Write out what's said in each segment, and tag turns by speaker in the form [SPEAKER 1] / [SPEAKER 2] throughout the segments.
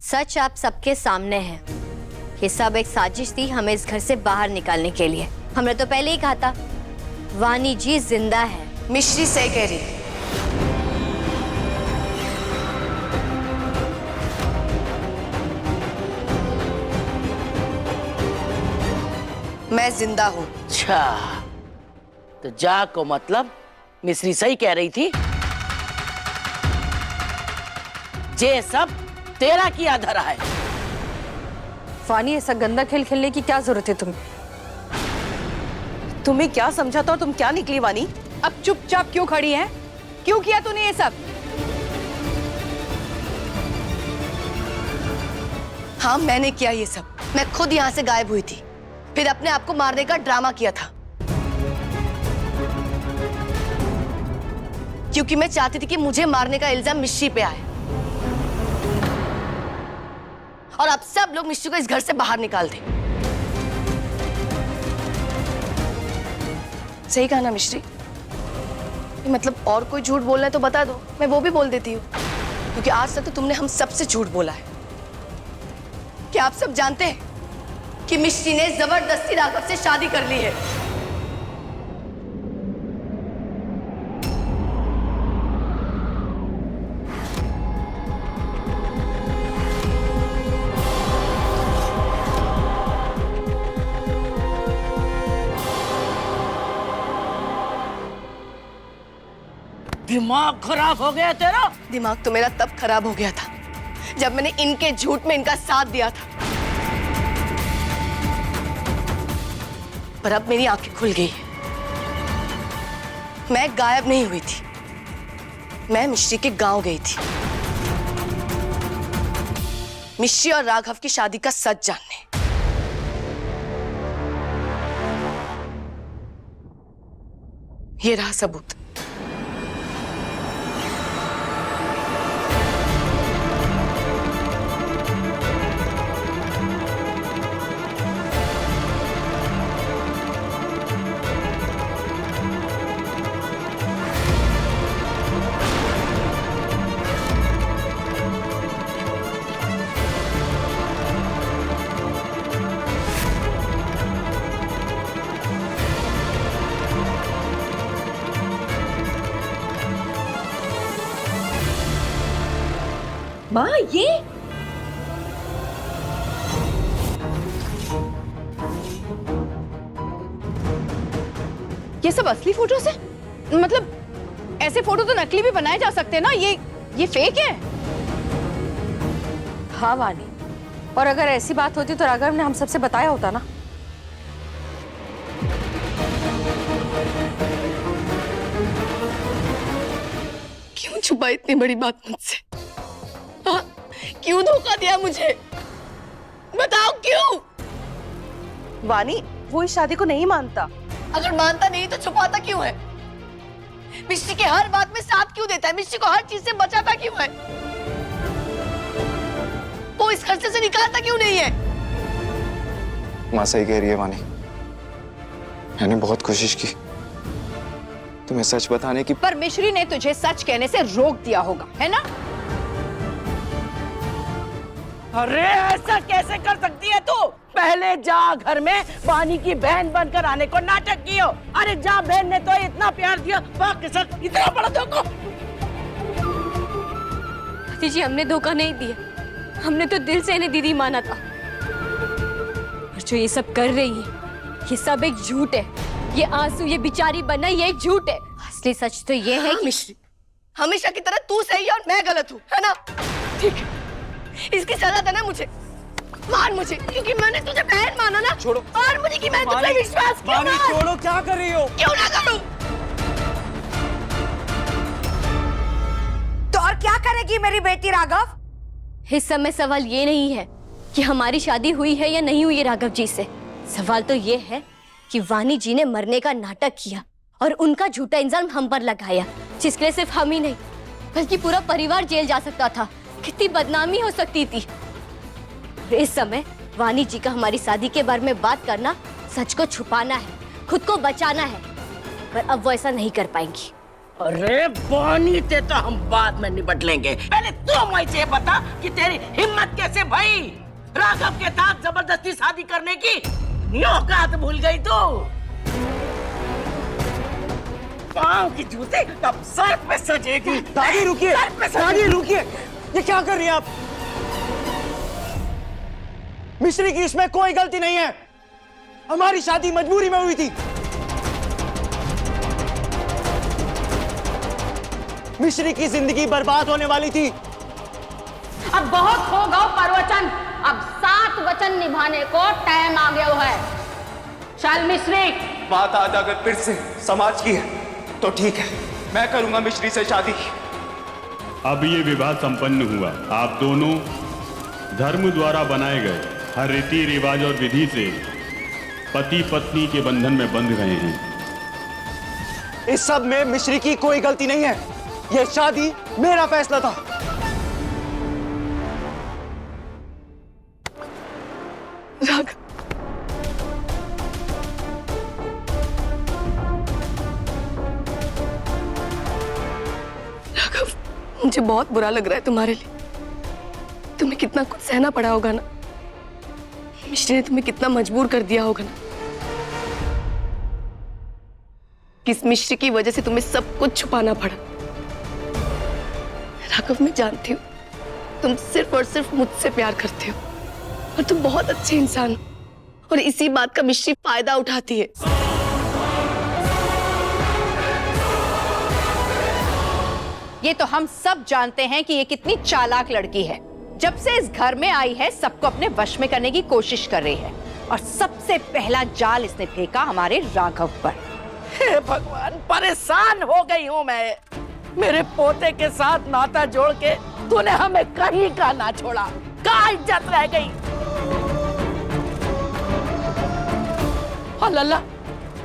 [SPEAKER 1] सच आप सबके सामने है। ये सब एक साजिश थी हमें इस घर से बाहर निकालने के लिए। हमने तो पहले ही कहा था वानी जी जिंदा है।
[SPEAKER 2] मिश्री सही कह रही है। मैं जिंदा हूं।
[SPEAKER 3] अच्छा, तो जा को मतलब मिश्री सही कह रही थी। ये सब तेरा किया धरा है।
[SPEAKER 4] वानी, ऐसा गंदा खेल खेलने की क्या जरूरत है तुम्हें?
[SPEAKER 2] तुम्हें क्या समझा था और तुम क्या निकली वानी?
[SPEAKER 4] अब चुपचाप क्यों खड़ी है? क्यों किया तूने ये सब?
[SPEAKER 2] हाँ, मैंने किया ये सब। मैं खुद यहाँ से गायब हुई थी, फिर अपने आप को मारने का ड्रामा किया था, क्योंकि मैं चाहती थी कि मुझे मारने का इल्जाम मिश्री पे आए और अब सब लोग मिश्री को इस घर से बाहर निकाल दें। सही कहा ना मिश्री? मतलब और कोई झूठ बोलना है तो बता दो, मैं वो भी बोल देती हूँ, क्योंकि आज तक तो तुमने हम सबसे झूठ बोला है। क्या आप सब जानते हैं कि मिश्री ने जबरदस्ती राघव से शादी कर ली है?
[SPEAKER 3] दिमाग खराब हो गया तेरा?
[SPEAKER 2] दिमाग तो मेरा तब खराब हो गया था जब मैंने इनके झूठ में इनका साथ दिया था, पर अब मेरी आंखें खुल गई है। मैं गायब नहीं हुई थी, मैं मिश्री के गांव गई थी, मिश्री और राघव की शादी का सच जानने। ये रहा सबूत।
[SPEAKER 4] माँ, ये सब असली फोटोज है? मतलब ऐसे फोटो तो नकली भी बनाए जा सकते हैं ना? ये फेक है? हाँ वानी, और अगर ऐसी बात होती तो राघव ने हम सबसे बताया होता ना।
[SPEAKER 2] क्यों छुपा इतनी बड़ी बात मुझसे? हाँ? क्यों धोखा दिया मुझे? बताओ क्यों? वानी, वो इस शादी को नहीं मानता। अगर मानता नहीं तो छुपाता क्यों है? मिश्री के हर बात में साथ क्यों देता है? मिश्री को हर चीज से बचाता क्यों है? वो इस खर्चे से निकालता क्यों नहीं है?
[SPEAKER 5] माँ सही कह रही है वानी, मैंने बहुत कोशिश की तुम्हें सच बताने की,
[SPEAKER 4] पर मिश्री ने तुझे सच कहने से रोक दिया होगा, है ना?
[SPEAKER 3] अरे ऐसा कैसे कर सकती है तू? पहले जा घर में वानी की बहन बनकर आने को नाटक कियो। अरे जा, बहन ने तो इतना प्यार दिया, बाप के साथ इतना बड़ा धोखा।
[SPEAKER 1] जी हमने धोखा नहीं दिया, हमने तो दिल से इन्हें दीदी माना था। और जो ये सब कर रही है ये सब एक झूठ है। ये आंसू, ये बेचारी बनना, ये एक झूठ है। असली सच तो ये है कि
[SPEAKER 2] मिश्री, हमेशा की तरह तू सही है और मैं गलत हूँ, है ना? ठीक है, इसकी सजा देना मुझे, मार मुझे, क्योंकि मैंने तुझे बहन माना ना।
[SPEAKER 5] छोड़ो।
[SPEAKER 2] और मुझे कि मैंने तुझ पे विश्वास किया ना।
[SPEAKER 5] छोड़ो, क्या कर रही हो?
[SPEAKER 2] क्यों ना करूं?
[SPEAKER 4] तो और क्या करेगी मेरी बेटी राघव?
[SPEAKER 1] इस समय सवाल ये नहीं है कि हमारी शादी हुई है या नहीं हुई है राघव जी से। सवाल तो ये है कि वानी जी ने मरने का नाटक किया और उनका झूठा इल्जाम हम पर लगाया, जिसके लिए सिर्फ हम ही नहीं बल्कि पूरा परिवार जेल जा सकता था। कितनी बदनामी हो सकती थी। इस समय वानी जी का हमारी शादी के बारे में बात करना सच को छुपाना है, खुद को बचाना है, पर अब वो ऐसा नहीं कर पाएंगी।
[SPEAKER 3] अरे बानी ते तो हम बाद में निपट लेंगे, पहले तू मुझे बता कि तेरी हिम्मत कैसे भई राघव के साथ जबरदस्ती शादी करने की। औकात भूल गई तू। पाँव की जूते अब सर पे सजेगी।
[SPEAKER 5] दादी रुकिए, दादी रुकिए, ये क्या कर रही हैं आप? मिश्री की इसमें कोई गलती नहीं है। हमारी शादी मजबूरी में हुई थी। मिश्री की जिंदगी बर्बाद होने वाली थी।
[SPEAKER 6] अब बहुत हो गया प्रवचन, अब 7 वचन निभाने को टाइम आ गया है। चल मिश्री।
[SPEAKER 5] बात आज अगर फिर से समाज की है तो ठीक है, मैं करूंगा मिश्री से शादी।
[SPEAKER 7] अब ये विवाह संपन्न हुआ। आप दोनों धर्म द्वारा बनाए गए हर रीति रिवाज और विधि से पति पत्नी के बंधन में बंध गए हैं।
[SPEAKER 5] इस सब में मिश्री की कोई गलती नहीं है। यह शादी मेरा फैसला था।
[SPEAKER 2] राघव, राघव, मुझे बहुत बुरा लग रहा है तुम्हारे लिए। तुम्हें कितना कुछ सहना पड़ा होगा ना। मिश्री ने तुम्हें कितना मजबूर कर दिया होगा ना। किस मिश्री की वजह से तुम्हें सब कुछ छुपाना पड़ा। राघव, मैं जानती हूँ तुम सिर्फ और सिर्फ मुझसे प्यार करते हो और तुम बहुत अच्छे इंसान हो, और इसी बात का मिश्री फायदा उठाती है।
[SPEAKER 4] ये तो हम सब जानते हैं कि ये कितनी चालाक लड़की है। जब से इस घर में आई है सबको अपने वश में करने की कोशिश कर रही है, और सबसे पहला जाल इसने फेंका हमारे राघव पर।
[SPEAKER 3] हे भगवान, परेशान हो गई हूँ मैं। मेरे पोते के साथ नाता जोड़ के तूने हमें कहीं का ना छोड़ा। कहाँ इज्जत रह गई। अल्लाह,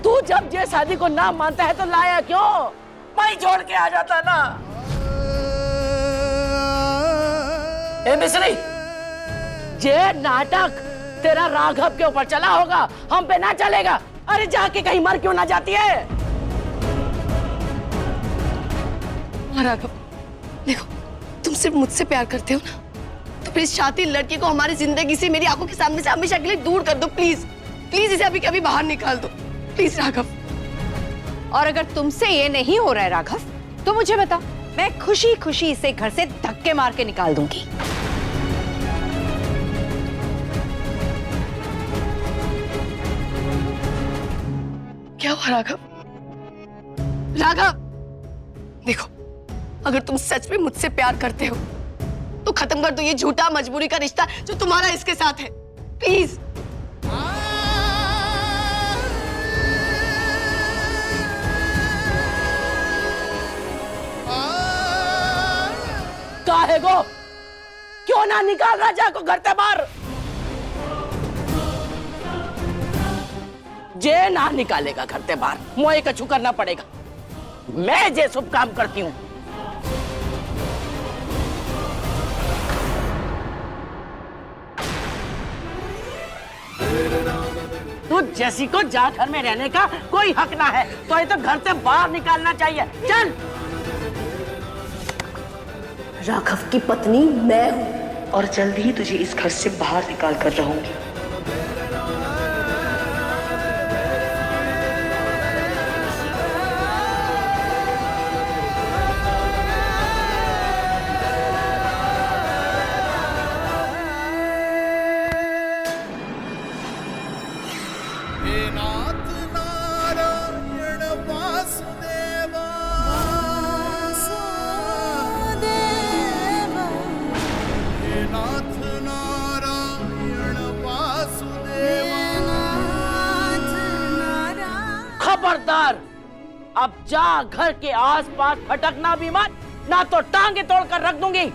[SPEAKER 3] तू जब ये शादी को ना मानता है तो लाया क्यों? मैं छोड़ के आ जाता ना। ए मिश्री, ये नाटक तेरा राघव के ऊपर चला होगा, हम पे ना चलेगा। अरे जाके कहीं मर क्यों ना जाती है?
[SPEAKER 2] राघव, देखो, तुम सिर्फ मुझसे प्यार करते हो ना, तो प्लीज शातिर लड़की को हमारी जिंदगी से, मेरी आंखों के सामने से हमेशा के लिए दूर कर दो। प्लीज प्लीज इसे अभी कभी बाहर निकाल दो, प्लीज राघव।
[SPEAKER 4] और अगर तुमसे ये नहीं हो रहा है राघव, तो मुझे बता, मैं खुशी खुशी इसे घर से धक्के मार के निकाल दूंगी।
[SPEAKER 2] क्या हुआ राघव? राघव, देखो, अगर तुम सच में मुझसे प्यार करते हो तो खत्म कर दो ये झूठा मजबूरी का रिश्ता जो तुम्हारा इसके साथ है, प्लीज।
[SPEAKER 3] काहे गो? क्यों ना निकाल राजा को घर से बाहर? जे ना निकालेगा घर से बाहर, मोए कछु करना पड़ेगा। मैं जे शुभ काम करती हूँ। तू जैसी को जा घर में रहने का कोई हक ना है, तो ये तो घर से बाहर निकालना चाहिए। चल।
[SPEAKER 2] राघव की पत्नी मैं हूं, और जल्दी ही तुझे इस घर से बाहर निकाल कर रहूंगी।
[SPEAKER 3] खबरदार, अब जा घर के आसपास भटकना भी मत, ना तो टांगे तोड़कर रख दूंगी।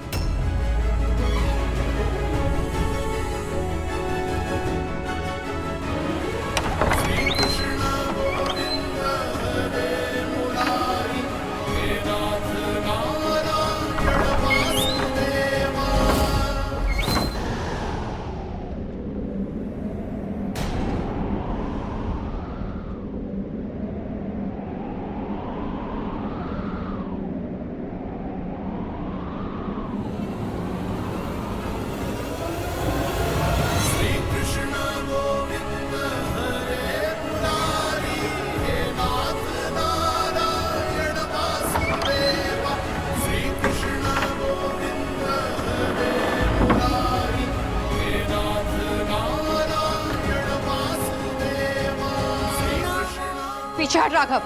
[SPEAKER 4] राघव।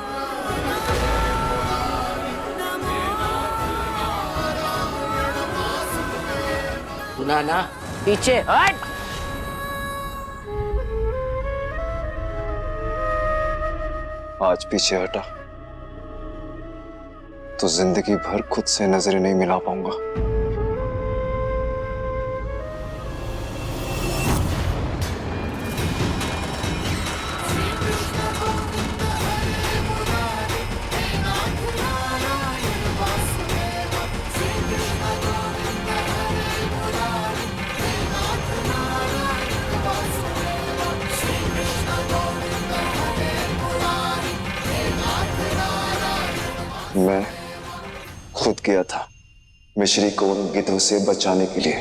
[SPEAKER 3] सुना ना, पीछे हट।
[SPEAKER 5] आज पीछे हटा तो जिंदगी भर खुद से नजरें नहीं मिला पाऊंगा। मैं खुद गया था मिश्री को उन गिद्धों से बचाने के लिए,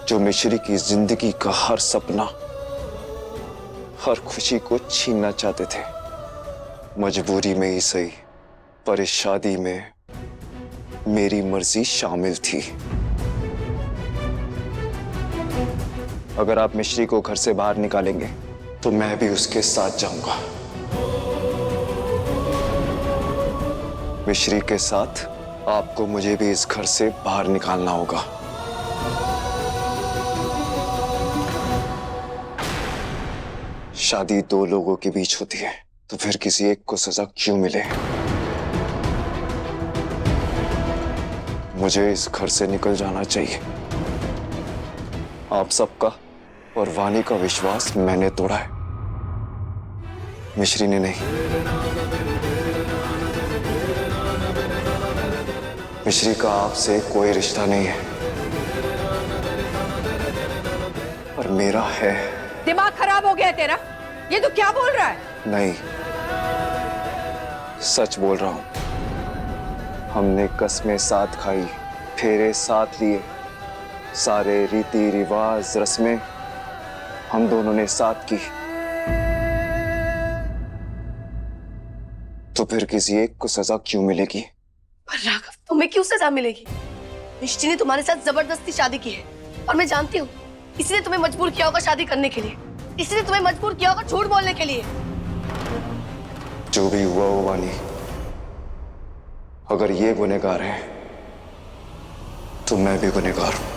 [SPEAKER 5] जो मिश्री की जिंदगी का हर सपना, हर खुशी को छीनना चाहते थे। मजबूरी में ही सही, पर इस शादी में मेरी मर्जी शामिल थी। अगर आप मिश्री को घर से बाहर निकालेंगे तो मैं भी उसके साथ जाऊंगा। मिश्री के साथ आपको मुझे भी इस घर से बाहर निकालना होगा। शादी दो लोगों के बीच होती है, तो फिर किसी एक को सजा क्यों मिले? मुझे इस घर से निकल जाना चाहिए। आप सबका और वानी का विश्वास मैंने तोड़ा है, मिश्री ने नहीं। मिश्री का आपसे कोई रिश्ता नहीं है, पर मेरा है।
[SPEAKER 4] दिमाग खराब हो गया तेरा? ये तू क्या बोल रहा है?
[SPEAKER 5] नहीं, सच बोल रहा हूं। हमने कसमें साथ खाई, फेरे साथ लिए, सारे रीति रिवाज रस्में हम दोनों ने साथ की। तो फिर किसी एक को सजा क्यों मिलेगी?
[SPEAKER 2] पर राघव, तुम्हें क्यों सजा मिलेगी? मिश्री ने तुम्हारे साथ जबरदस्ती शादी की है, और मैं जानती हूँ इसी ने तुम्हें मजबूर किया होगा शादी करने के लिए। इसी ने तुम्हें मजबूर किया होगा झूठ बोलने के लिए।
[SPEAKER 5] जो भी हुआ वो वानी, अगर ये गुनहगार है तो मैं भी गुनहगार हूं।